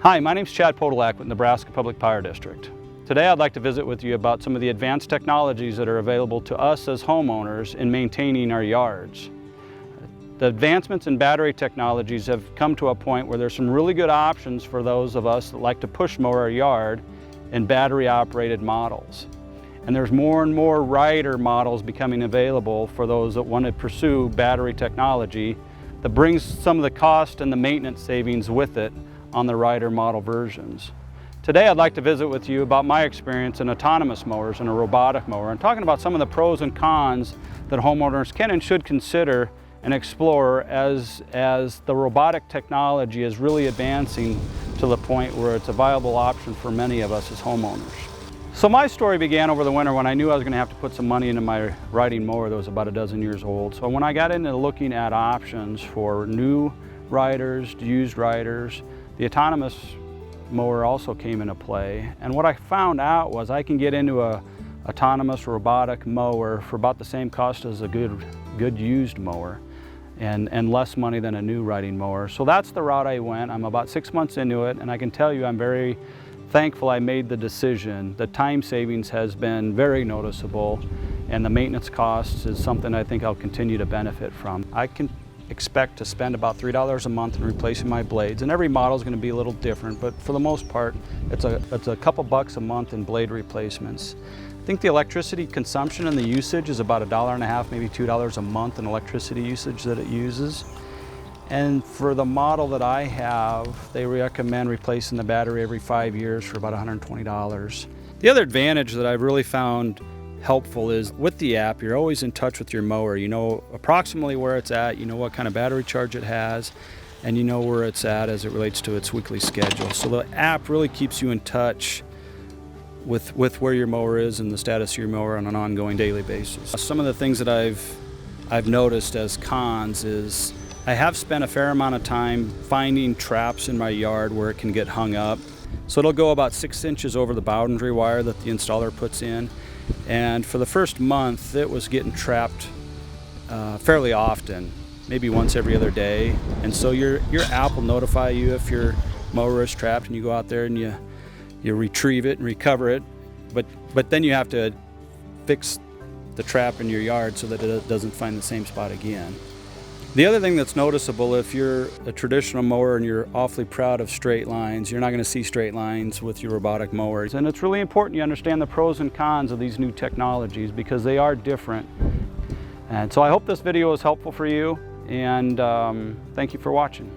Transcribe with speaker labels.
Speaker 1: Hi, my name is Chad Podolak with Nebraska Public Power District. Today I'd like to visit with you about some of the advanced technologies that are available to us as homeowners in maintaining our yards. The advancements in battery technologies have come to a point where there's some really good options for those of us that like to push mow our yard in battery operated models. And there's more and more rider models becoming available for those that want to pursue battery technology that brings some of the cost and the maintenance savings with it on the rider model versions. Today I'd like to visit with you about my experience in autonomous mowers and a robotic mower, and talking about some of the pros and cons that homeowners can and should consider and explore as the robotic technology is really advancing to the point where it's a viable option for many of us as homeowners. So my story began over the winter when I knew I was going to have to put some money into my riding mower that was about a dozen years old. So when I got into looking at options for new riders, used riders, the autonomous mower also came into play. And what I found out was I can get into a autonomous robotic mower for about the same cost as a good used mower and less money than a new riding mower. So that's the route I went. I'm about 6 months into it, and I can tell you I'm very thankful I made the decision. The time savings has been very noticeable, and the maintenance costs is something I think I'll continue to benefit from. I can expect to spend about $3 a month in replacing my blades, and every model is going to be a little different, but for the most part it's a couple bucks a month in blade replacements. I think the electricity consumption and the usage is about $1.50, maybe $2 a month in electricity usage that it uses. And for the model that I have, they recommend replacing the battery every 5 years for about $120. The other advantage that I've really found helpful is with the app, you're always in touch with your mower. You know approximately where it's at, you know what kind of battery charge it has, and you know where it's at as it relates to its weekly schedule. So the app really keeps you in touch with where your mower is and the status of your mower on an ongoing daily basis. Some of the things that I've noticed as cons is I have spent a fair amount of time finding traps in my yard where it can get hung up. So it'll go about 6 inches over the boundary wire that the installer puts in. And for the first month, it was getting trapped fairly often, maybe once every other day. And so your app will notify you if your mower is trapped, and you go out there and you retrieve it and recover it. But then you have to fix the trap in your yard so that it doesn't find the same spot again. The other thing that's noticeable, if you're a traditional mower and you're awfully proud of straight lines, you're not going to see straight lines with your robotic mowers. And it's really important you understand the pros and cons of these new technologies because they are different. And so I hope this video is helpful for you, and thank you for watching.